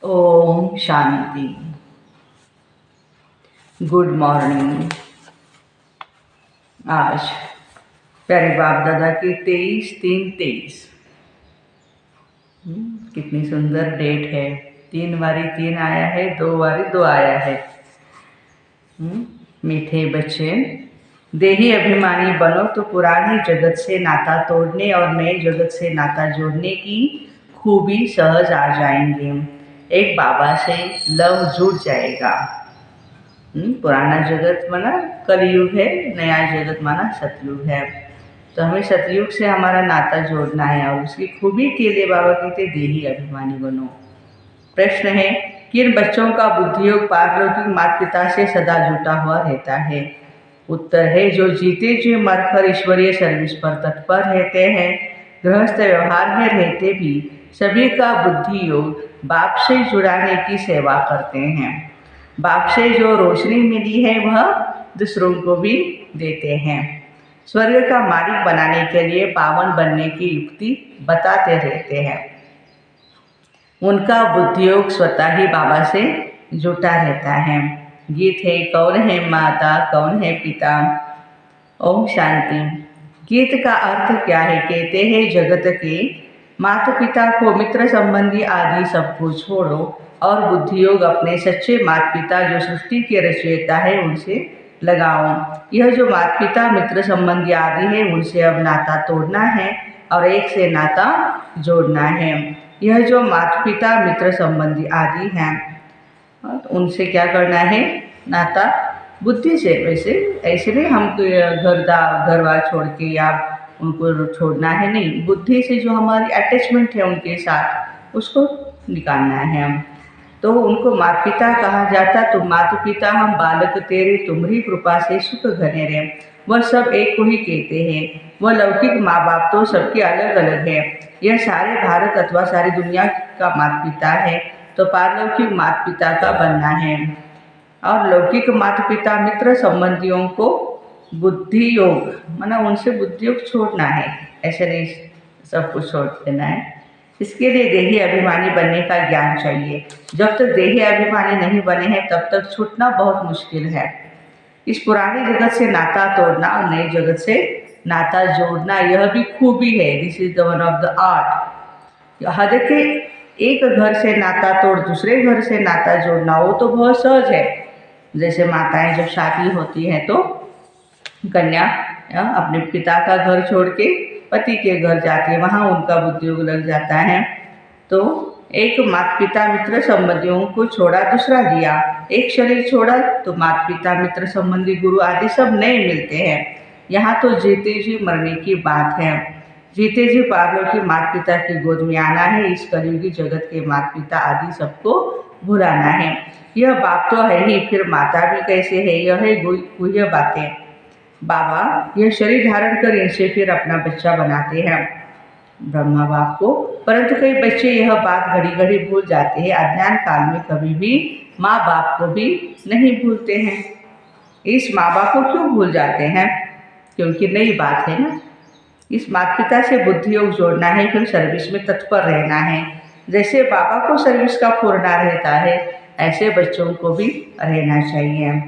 Om Shanti. Good morning. आज प्यारे बाप दादा की 23/3/23। कितनी सुंदर डेट है। 3 बारी 3 आया है, 2 बारी 2 आया है। मीठे बच्चे, देही अभिमानी बनो तो पुरानी जगत से नाता तोड़ने और नए जगत से नाता जोड़ने की खूबी सहज आ जाएंगे। एक बाबा से लव जुड़ जाएगा। पुराना जगत माना कलयुग है, नया जगत माना सतयुग है। तो हमें सतयुग से हमारा नाता जोड़ना है और उसकी खूबी के लिए बाबा कहते देही अभिमानी बनो। प्रश्न है, किन बच्चों का बुद्धियोग पारलौकिक माता पिता से सदा जुटा हुआ रहता है? उत्तर है, जो जीते जी मरकर ईश्वरीय सर्विस पर तत्पर रहते हैं। गृहस्थ व्यवहार में रहते भी सभी का बुद्धि योग बाप से जुड़ाने की सेवा करते हैं। बाप से जो रोशनी मिली है वह दूसरों को भी देते हैं। स्वर्ग का मालिक बनाने के लिए पावन बनने की युक्ति बताते रहते हैं। उनका बुद्धियोग स्वतः ही बाबा से जुटा रहता है। गीत है, कौन है माता कौन है पिता। ओम शांति। गीत का अर्थ क्या है? कहते हैं, जगत के माता पिता को मित्र संबंधी आदि सबको छोड़ो और बुद्धियोग अपने सच्चे माता पिता जो सृष्टि के रचयिता है उनसे लगाओ। यह जो माता पिता मित्र संबंधी आदि है उनसे अब नाता तोड़ना है और एक से नाता जोड़ना है। यह जो माता पिता मित्र संबंधी आदि हैं उनसे क्या करना है? नाता बुद्धि से। वैसे ऐसे नहीं हम घर बार छोड़ के या उनको छोड़ना है, नहीं, बुद्धि से जो हमारी अटैचमेंट है उनके साथ उसको निकालना है। तो उनको माता पिता कहा जाता। तो माता पिता हम बालक तेरे तुम्हारी कृपा से सुख घने रहे, वह सब एक को ही कहते हैं। वह लौकिक माँ बाप तो सबके अलग अलग है। यह सारे भारत अथवा सारी दुनिया का माता पिता है। तो पारलौकिक माता पिता का बनना है और लौकिक माता पिता मित्र संबंधियों को बुद्धि योग माना उनसे बुद्धि योग छोड़ना है। ऐसे नहीं सब कुछ छोड़ देना है। इसके लिए देही अभिमानी बनने का ज्ञान चाहिए। जब तक देही अभिमानी नहीं बने हैं तब तक छूटना बहुत मुश्किल है। इस पुरानी जगत से नाता तोड़ना और नई जगत से नाता जोड़ना यह भी खूबी है। This is the one of the art. हद के एक घर से नाता तोड़ दूसरे घर से नाता जोड़ना वो तो बहुत सहज है। जैसे माताएं जब शादी होती हैं तो कन्या अपने पिता का घर छोड़ के पति के घर जाती है, वहाँ उनका बुद्धियोग लग जाता है। तो एक माता पिता मित्र संबंधियों को छोड़ा दूसरा लिया, एक शरीर छोड़ा तो माता पिता मित्र संबंधी गुरु आदि सब नए मिलते हैं। यहाँ तो जीते जी मरने की बात है। जीते जी पारलौकिक माता पिता की गोद में आना है। इस कलयुगी जगत के माता पिता आदि सबको भुलाना है। यह बाप तो है ही, फिर माता भी कैसे है? यह है गुह्य बातें। बाबा यह शरीर धारण कर इनसे फिर अपना बच्चा बनाते हैं ब्रह्मा बाप को। परंतु कई बच्चे यह बात घड़ी घड़ी भूल जाते हैं। अज्ञान काल में कभी भी माँ बाप को भी नहीं भूलते हैं। इस माँ बाप को क्यों भूल जाते हैं? क्योंकि नई बात है ना। इस माता पिता से बुद्धि योग जोड़ना है, फिर सर्विस में तत्पर रहना है। जैसे बाबा को सर्विस का फुरना रहता है ऐसे बच्चों को भी रहना चाहिए।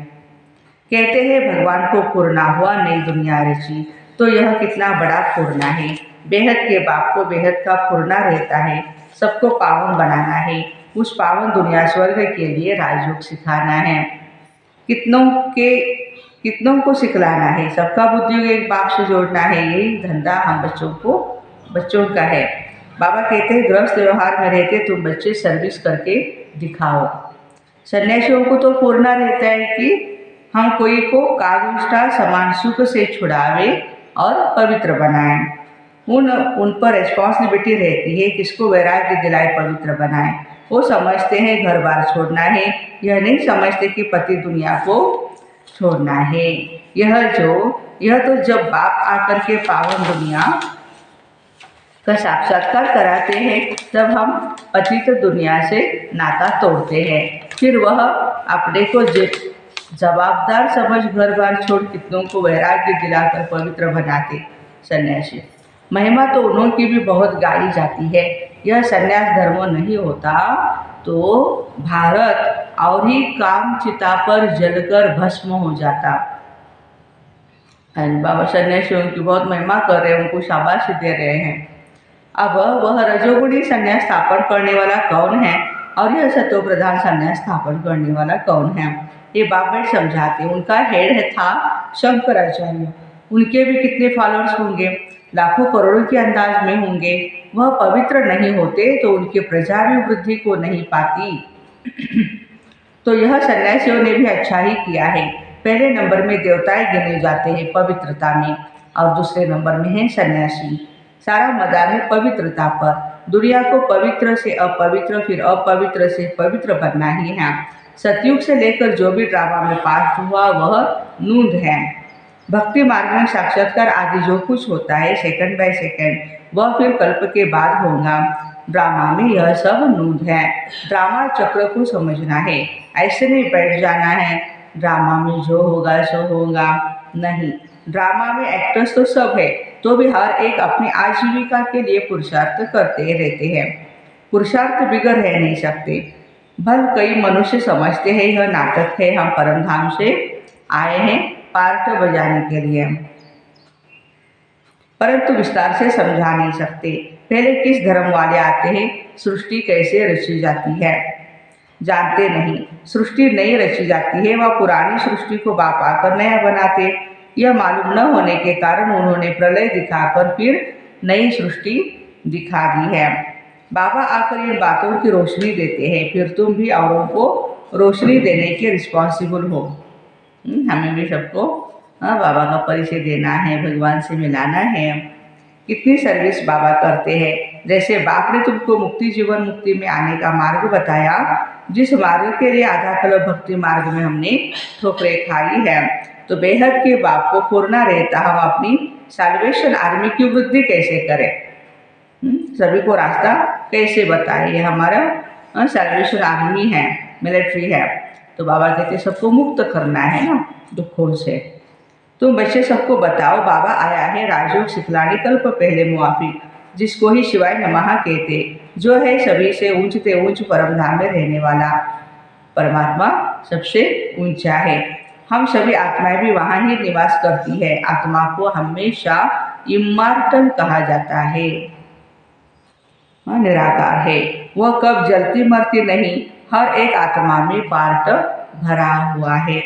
कहते हैं भगवान को फुरना हुआ नई दुनिया रची। तो यह कितना बड़ा फुरना है। बेहद के बाप को बेहद का फुरना रहता है। सबको पावन बनाना है। उस पावन दुनिया स्वर्ग के लिए राजयोग सिखाना है। कितनों को सिखलाना है। सबका बुद्धि एक बाप से जोड़ना है। यही धंधा हम बच्चों का है। बाबा कहते हैं गृहस्थ व्यवहार में रहते तुम बच्चे सर्विस करके दिखाओ। सन्यासियों को तो फुरना रहता है कि हम कोई को कागुष्ठा समान सुख से छुड़ावे और पवित्र बनाएं। उन पर रिस्पॉन्सिबिलिटी रहती है किसको वैराग्य दिलाए पवित्र बनाएं। वो समझते हैं घर बार छोड़ना है, यह नहीं समझते कि पति दुनिया को छोड़ना है। यह तो जब बाप आकर के पावन दुनिया का साक्षात्कार कराते हैं तब हम पतित दुनिया से नाता तोड़ते हैं। फिर वह अपने को जवाबदार समझ घर बार छोड़ कितनों को वैराग्य दिलाकर पवित्र बनाते सन्यासी। महिमा तो उन्हों की भी बहुत गाई जाती है। यह सन्यास धर्म नहीं होता, तो भारत और ही काम चिता पर जलकर भस्म हो जाता। बाबा सन्यासियों की बहुत महिमा कर रहे हैं, उनको शाबाशी दे रहे हैं। अब वह रजोगुणी संन्यास स्थापन करने वाला कौन है और यह सतो प्रधान संन्यास स्थापन करने वाला कौन है, ये बाबा समझाते। उनका हेड था शंकराचार्य। उनके भी कितने फॉलोअर्स होंगे, लाखों करोड़ों के अंदाज में होंगे। वह पवित्र नहीं होते तो उनकी प्रजा भी वृद्धि को नहीं पाती। तो यह सन्यासियों ने भी अच्छा ही किया है। पहले नंबर में देवताएं गिने जाते हैं पवित्रता में, और दूसरे नंबर में है सन्यासी। सारा मदार है पवित्रता पर। दुनिया को पवित्र से अपवित्र, फिर अपवित्र से पवित्र बनना ही है। सतयुग से लेकर जो भी ड्रामा में पाठ हुआ वह नूंद है। भक्ति मार्ग में साक्षात्कार आदि जो कुछ होता है सेकंड बाय सेकंड, वह फिर कल्प के बाद होगा। ड्रामा में यह सब नूंद है। ड्रामा चक्र को समझना है, ऐसे नहीं बैठ जाना है ड्रामा में जो होगा सो होगा, नहीं। ड्रामा में एक्टर्स तो सब है, तो भी हर एक अपनी आजीविका के लिए पुरुषार्थ करते रहते हैं। पुरुषार्थ बिगड़ रह नहीं सकते। भल कई मनुष्य समझते हैं यह नाटक है, हम परमधाम से आए हैं पार्ट बजाने के लिए, परंतु विस्तार से समझा नहीं सकते। पहले किस धर्म वाले आते हैं, सृष्टि कैसे रची जाती है जानते नहीं। सृष्टि नई रची जाती है, वह पुरानी सृष्टि को बाप आकर नया बनाते। यह मालूम न होने के कारण उन्होंने प्रलय दिखाकर फिर नई सृष्टि दिखा दी है। बाबा आकर इन बातों की रोशनी देते हैं, फिर तुम भी औरों को रोशनी देने के रिस्पॉन्सिबल हो। हमें भी सबको बाबा का परिचय देना है, भगवान से मिलाना है। कितनी सर्विस बाबा करते हैं। जैसे बाप ने तुमको मुक्ति जीवन मुक्ति में आने का मार्ग बताया, जिस मार्ग के लिए आधा कल्प भक्ति मार्ग में हमने ठोकरें खाई है, तो बेहद के बाप को फुरना रहता हम अपनी साल्वेशन आर्मी की वृद्धि कैसे करें, सभी को रास्ता कैसे बताए। ये हमारा साल्वेशन आर्मी है, मिलिट्री है। तो बाबा कहते सबको मुक्त करना है ना दुखों से। तुम बच्चे सबको बताओ, बाबा आया है राजयोग सिखलाने कल्प पहले मुआफी, जिसको ही शिवाय नमः कहते, जो है सभी से ऊंचते ऊंच परमधाम में रहने वाला। परमात्मा सबसे ऊंचा है। हम सभी आत्माएं भी वहाँ ही निवास करती है। आत्मा को हमेशा इमॉर्टल कहा जाता है, निराकार है। वह कब जलती मरती नहीं, हर एक आत्मा में पार्ट भरा हुआ है।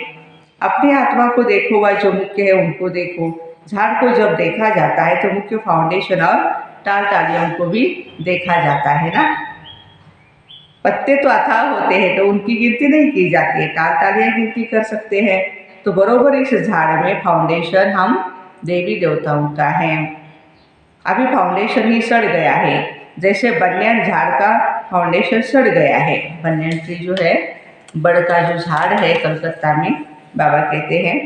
अपनी आत्मा को देखो, वह जो मुख्य है उनको देखो। झाड़ को जब देखा जाता है तो मुख्य फाउंडेशन और टाल टालियों को भी देखा जाता है ना। पत्ते तो अथाह होते हैं तो उनकी गिनती नहीं की जाती है, टाल टालियाँ गिनती कर सकते हैं। तो बरोबर इस झाड़ में फाउंडेशन हम देवी देवताओं का है। अभी फाउंडेशन ही सड़ गया है, जैसे बनियान झाड़ का फाउंडेशन सड़ गया है। बनियान ट्री जो है, बड़ का जो झाड़ है कलकत्ता में, बाबा कहते हैं,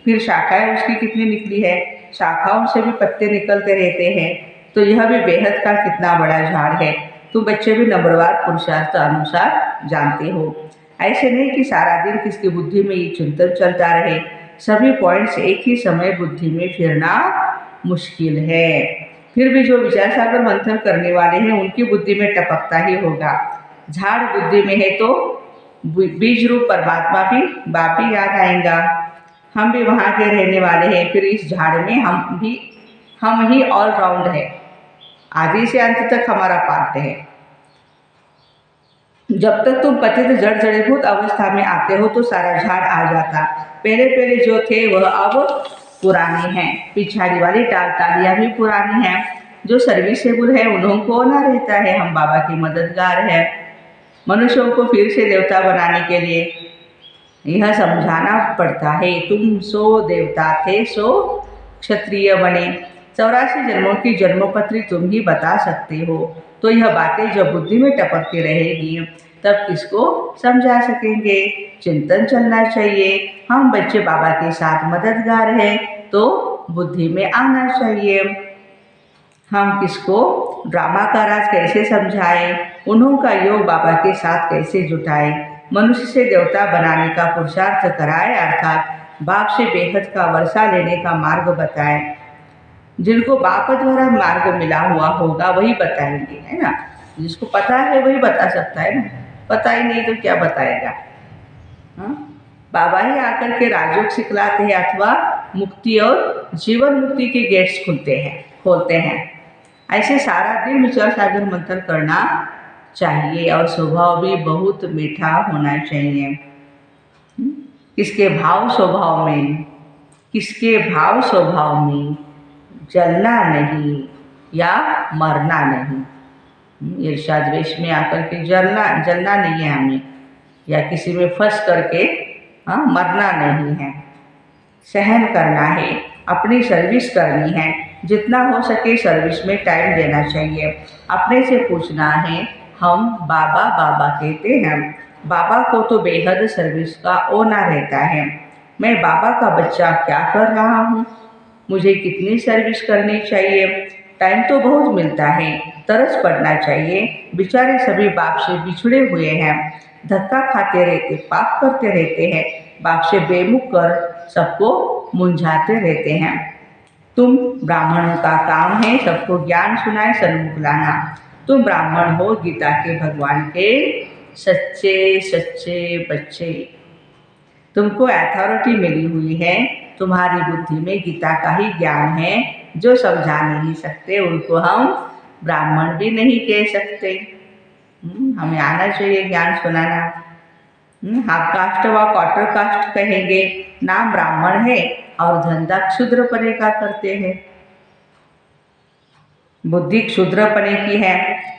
फिर शाखाएं उसकी कितनी निकली है, शाखाओं से भी पत्ते निकलते रहते हैं। तो यह भी बेहद का कितना बड़ा झाड़ है। तुम बच्चे भी नंबरवार पुरुषार्थ अनुसार जानते हो। ऐसे नहीं कि सारा दिन किसकी बुद्धि में ये चिंतन चलता रहे। सभी पॉइंट्स एक ही समय बुद्धि में फिरना मुश्किल है। फिर भी जो विचार सागर मंथन करने वाले हैं उनकी बुद्धि में टपकता ही होगा। झाड़ बुद्धि में है तो बीज रूप परमात्मा भी बाप ही याद आएगा। हम भी वहाँ के रहने वाले हैं। फिर इस झाड़ में हम ही ऑल राउंड है, आदि से अंत तक हमारा पार्ट है। जब तक तुम पतित जड़ जड़ीभूत अवस्था में आते हो तो सारा झाड़ आ जाता। पहले पहले जो थे वह अब पुराने हैं। पिछाड़ी वाली टाल तालियाँ भी पुरानी हैं। जो सर्विसेबल है उन्हों को ना रहता है, हम बाबा की मददगार है। मनुष्यों को फिर से देवता बनाने के लिए यह समझाना पड़ता है, तुम सो देवता थे सो क्षत्रिय बने। 84 जन्मों की जन्मपत्री तुम ही बता सकते हो। तो यह बातें जब बुद्धि में टपकती रहेगी तब किसको समझा सकेंगे। चिंतन चलना चाहिए। हम बच्चे बाबा के साथ मददगार हैं तो बुद्धि में आना चाहिए। हम किसको ड्रामा का राज कैसे समझाएं, उन्हों का योग बाबा के साथ कैसे जुटाएं, मनुष्य से देवता बनाने का पुरुषार्थ कराएं, अर्थात बाप से बेहद का वर्षा लेने का मार्ग बताएं। जिनको बाप द्वारा मार्ग मिला हुआ होगा वही बताएंगे, है ना। जिसको पता है वही बता सकता है ना। पता ही नहीं तो क्या बताएगा। हाँ? बाबा ही आकर के राजयोग सिखलाते हैं अथवा मुक्ति और जीवन मुक्ति के गेट्स खोलते हैं। ऐसे सारा दिन विचार सागर मंथन करना चाहिए और स्वभाव भी बहुत मीठा होना चाहिए। किसके भाव स्वभाव में, किसके भाव स्वभाव में जलना नहीं या मरना नहीं। ईर्ष्या द्वेष में आकर के जलना नहीं है हमें, या किसी में फंस करके मरना नहीं है। सहन करना है, अपनी सर्विस करनी है, जितना हो सके सर्विस में टाइम देना चाहिए। अपने से पूछना है, हम बाबा बाबा कहते हैं, बाबा को तो बेहद सर्विस का ओना रहता है। मैं बाबा का बच्चा क्या कर रहा हूँ, मुझे कितनी सर्विस करनी चाहिए। टाइम तो बहुत मिलता है, तरस पड़ना चाहिए। बेचारे सभी बाप से बिछड़े हुए हैं, धक्का खाते रहते, पाप करते रहते हैं, बाप से बेमुख कर सबको मुंझाते रहते हैं। तुम ब्राह्मणों का काम है सबको ज्ञान सुनाए, सन्मुख लाना। तुम ब्राह्मण हो, गीता के भगवान के सच्चे सच्चे बच्चे। तुमको अथॉरिटी मिली हुई है, तुम्हारी बुद्धि में गीता का ही ज्ञान है। जो समझा नहीं सकते उनको हम ब्राह्मण भी नहीं कह सकते। हमें आना चाहिए ज्ञान सुनाना। हाफ कास्ट व क्वार्टर कास्ट कहेंगे, नाम ब्राह्मण है और धंधा क्षुद्रपने का करते हैं। बुद्धि क्षुद्रपने की है।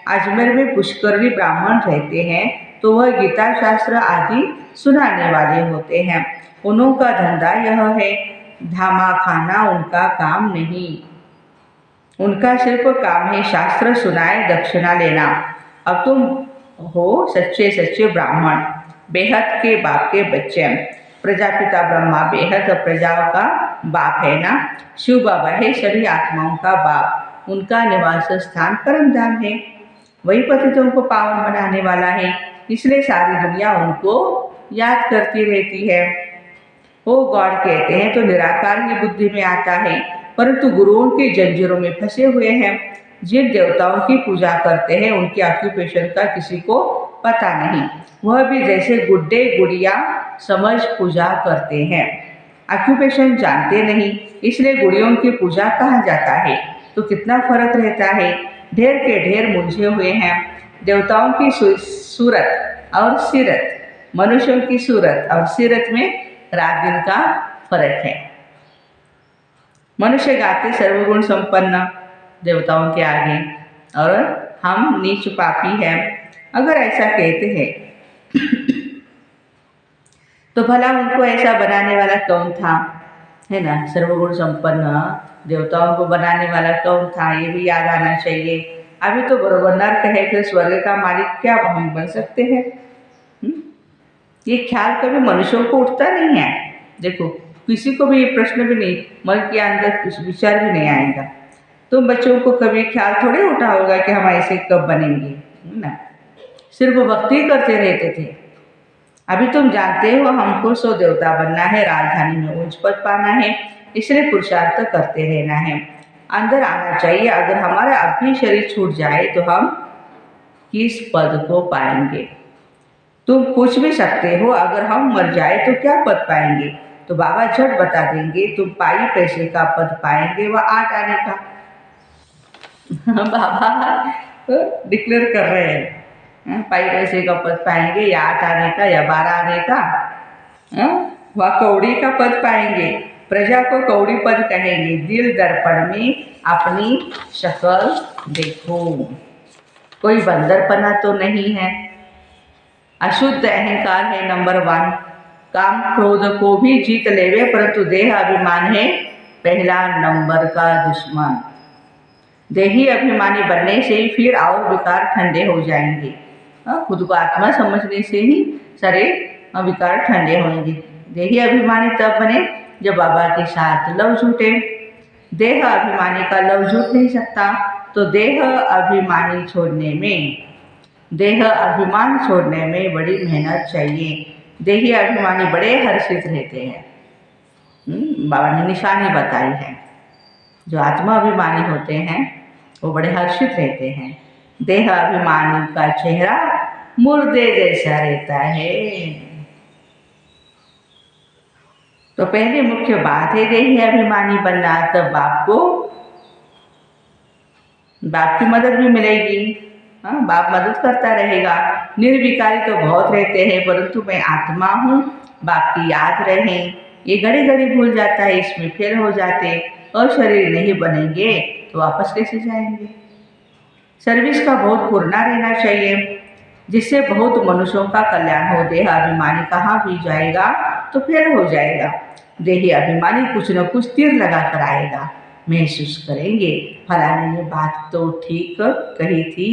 अजमेर में पुष्करणी ब्राह्मण रहते हैं तो वह गीता शास्त्र आदि सुनाने वाले होते हैं। उनका धंधा यह है, धामा खाना उनका काम नहीं। उनका सिर्फ काम है शास्त्र सुनाए, दक्षिणा लेना। अब तुम हो सच्चे सच्चे ब्राह्मण, बेहद के बाप के बच्चे। प्रजापिता ब्रह्मा बेहद प्रजाओं का बाप है ना। शिव बाबा है सभी आत्माओं का बाप। उनका निवास स्थान परम धाम है। वही पतितों को पावन बनाने वाला है, इसलिए सारी दुनिया उनको याद करती रहती है। वो गॉड कहते हैं तो निराकार ही बुद्धि में आता है, परंतु गुरुओं के जंजीरों में फंसे हुए हैं। जिन देवताओं की पूजा करते हैं उनके ऑक्यूपेशन का किसी को पता नहीं। वह भी जैसे गुड्डे गुड़िया समझ पूजा करते हैं, ऑक्यूपेशन जानते नहीं, इसलिए गुड़ियों की पूजा कहा जाता है। तो कितना फर्क रहता है। ढेर के ढेर मुझे हुए हैं। देवताओं की सूरत और सीरत, मनुष्यों की सूरत और सीरत में रात दिन का फर्क है। मनुष्य गाते सर्वगुण संपन्न देवताओं के आगे, और हम नीच पापी हैं। अगर ऐसा कहते हैं तो भला उनको ऐसा बनाने वाला कौन था, है ना। सर्वगुण संपन्न देवताओं को बनाने वाला कौन था, ये भी याद आना चाहिए। अभी तो बरोबर नर्क है, फिर स्वर्ग का मालिक क्या हम बन सकते हैं। ये ख्याल कभी मनुष्यों को उठता नहीं है। देखो, किसी को भी ये प्रश्न भी नहीं, मन के अंदर कुछ विचार भी नहीं आएगा। तुम बच्चों को कभी ख्याल थोड़े उठा होगा कि हम ऐसे कब बनेंगे, है ना। सिर्फ भक्ति करते रहते थे। अभी तुम जानते हो हमको 100 देवता बनना है, राजधानी में उच्च पद पाना है, इसलिए पुरुषार्थ करते रहना है। अंदर आना चाहिए। अगर हमारा अभी शरीर छूट जाए तो हम किस पद को पाएंगे। तुम पूछ भी सकते हो, अगर हम मर जाए तो क्या पद पाएंगे। तो बाबा झट बता देंगे, तुम पाई पैसे का पद पाएंगे व 8 आने का। बाबा डिक्लेयर कर रहे हैं, पाई पैसे का पद पाएंगे या 8 आने का या 12 आने का। वह कौड़ी का पद पाएंगे। प्रजा को कौड़ी पद कहेंगे। दिल दर्पण में अपनी शक्ल देखो, कोई बंदरपना तो नहीं है। अशुद्ध अहंकार है नंबर 1। काम क्रोध को भी जीत लेवे, परंतु देह अभिमान है पहला नंबर का दुश्मन। देही अभिमानी बनने से ही फिर और विकार ठंडे हो जाएंगे। खुद को आत्मा समझने से ही सारे विकार ठंडे होंगे। देही अभिमानी तब बने जब बाबा के साथ लव जुटे। देह अभिमानी का लव जुट नहीं सकता। तो देह अभिमान छोड़ने में बड़ी मेहनत चाहिए। देही अभिमानी बड़े हर्षित रहते हैं। बाबा ने निशानी बताई है। जो आत्मा अभिमानी होते हैं वो बड़े हर्षित रहते हैं। देह अभिमानी का चेहरा मुर्दे जैसा रहता है। तो पहले मुख्य बात है देही अभिमानी बनना, तब बाप की मदद भी मिलेगी। हाँ, बाप मदद करता रहेगा। निर्विकारी तो बहुत रहते हैं, परंतु मैं आत्मा हूँ, बाप की याद रहे। ये घड़ी घड़ी भूल जाता है, इसमें फेल हो जाते और शरीर नहीं बनेंगे तो वापस कैसे जाएंगे। सर्विस का बहुत पूर्णा रहना चाहिए, जिससे बहुत मनुष्यों का कल्याण हो। देह अभिमानी कहाँ भी जाएगा तो फेल हो जाएगा। देही अभिमानी कुछ न कुछ तीर लगा कर आएगा। महसूस करेंगे फलाने ने बात तो ठीक कही थी।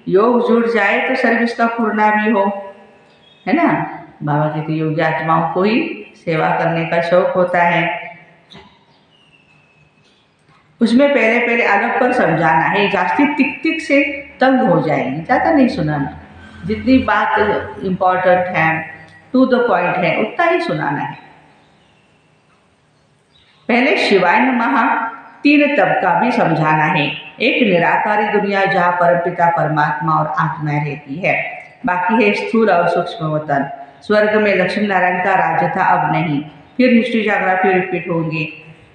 योग जुड़ जाए तो सर्विस का पूर्णा भी हो, है ना। बाबा कहते योगी आत्माओं को ही सेवा करने का शौक होता है। उसमें पहले पहले अलग पर समझाना है, जास्ती टिक टिक से तंग हो जाएंगे, ज़्यादा नहीं सुनाना। जितनी बात इम्पोर्टेंट है, टू द पॉइंट है, उतना ही सुनाना है। पहले शिवाय नमः 3 तबका भी समझाना है। एक निराकारी दुनिया जहाँ परमपिता परमात्मा और आत्मा रहती है, बाकी है स्थूल और सूक्ष्म वतन। स्वर्ग में लक्ष्मी नारायण का राज्य था, अब नहीं। फिर हिस्ट्री जोग्राफी रिपीट होंगे।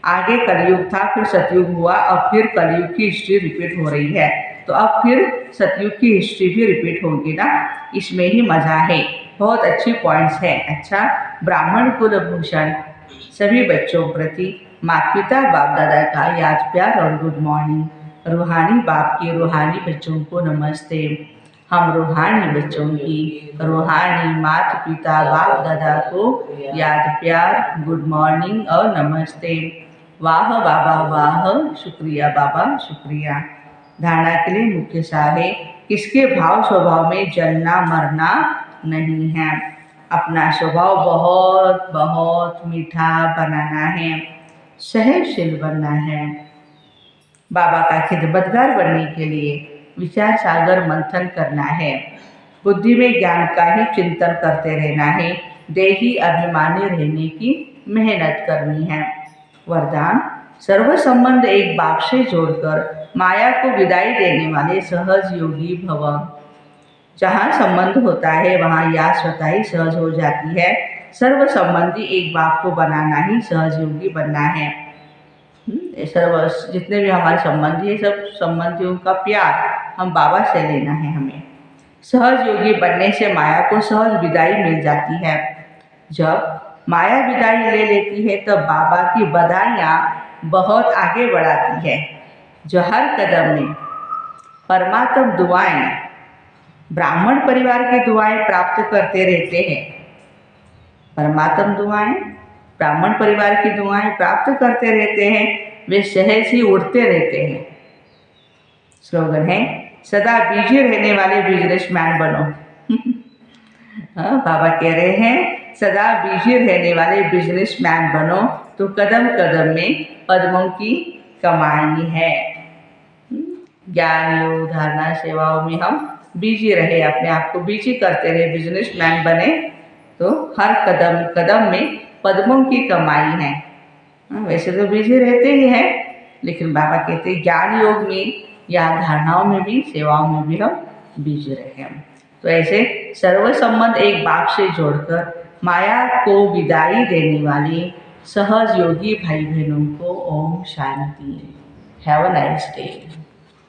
आगे कलयुग था, फिर सतयुग हुआ, अब फिर कलयुग की हिस्ट्री रिपीट हो रही है, तो अब फिर सतयुग की हिस्ट्री भी रिपीट होगी ना। इसमें ही मजा है, बहुत अच्छी पॉइंट्स है। अच्छा, ब्राह्मण कुलभूषण सभी बच्चों प्रति माता पिता बाप दादा का याद प्यार और गुड मॉर्निंग। रूहानी बाप की रूहानी बच्चों को नमस्ते। हम रूहानी बच्चों की रूहानी माता पिता बाप दादा को याद प्यार, गुड मॉर्निंग और नमस्ते। वाह बाबा वाह, शुक्रिया बाबा शुक्रिया। धारणा के लिए मुख्य सार है, किसके भाव स्वभाव में जलना मरना नहीं है। अपना स्वभाव बहुत बहुत मीठा बनाना है, सहनशील बनना है। बाबा का खिदमतगार बनने के लिए विचार सागर मंथन करना है। बुद्धि में ज्ञान का ही चिंतन करते रहना है। देही अभिमानी रहने की मेहनत करनी है। वरदान, सर्व संबंध एक बाप से जोड़कर माया को विदाई देने वाले सहज योगी भव। जहाँ संबंध होता है वहाँ या स्वतः ही सहज हो जाती है। सर्व संबंधी एक बाप को बनाना ही सहज योगी बनना है। सर्व जितने भी हमारे संबंधी है, सब संबंधियों का प्यार हम बाबा से लेना है हमें। सहज योगी बनने से माया को सहज विदाई मिल जाती है। जब माया विदाई ले लेती है तब बाबा की बधाइयाँ बहुत आगे बढ़ाती है, जो हर कदम में परमात्म दुआएं, ब्राह्मण परिवार की दुआएं प्राप्त करते रहते हैं। परमात्म दुआएं, ब्राह्मण परिवार की दुआएं प्राप्त करते रहते हैं, वे सहज ही उड़ते रहते हैं। स्लोगन है, सदा बिजी रहने वाले बिजनेसमैन बनो। हाँ, बाबा कह रहे हैं सदा बिजी रहने वाले बिजनेसमैन बनो, तो कदम कदम में पद्मों की कमाई है। ज्ञान योग धारणा सेवाओं में हम बिजी रहे, अपने आप को बिजी करते रहे, बिजनेसमैन बने, तो हर कदम कदम में पद्मों की कमाई है। वैसे तो बिजी रहते ही हैं, लेकिन बाबा कहते हैं ज्ञान योग में या धारणाओं में भी, सेवाओं में भी हम बिजी रहे। तो ऐसे सर्व संबंध एक बाप से जोड़कर माया को विदाई देने वाले सहज योगी भाई बहनों को ओम शांति। Have a nice day.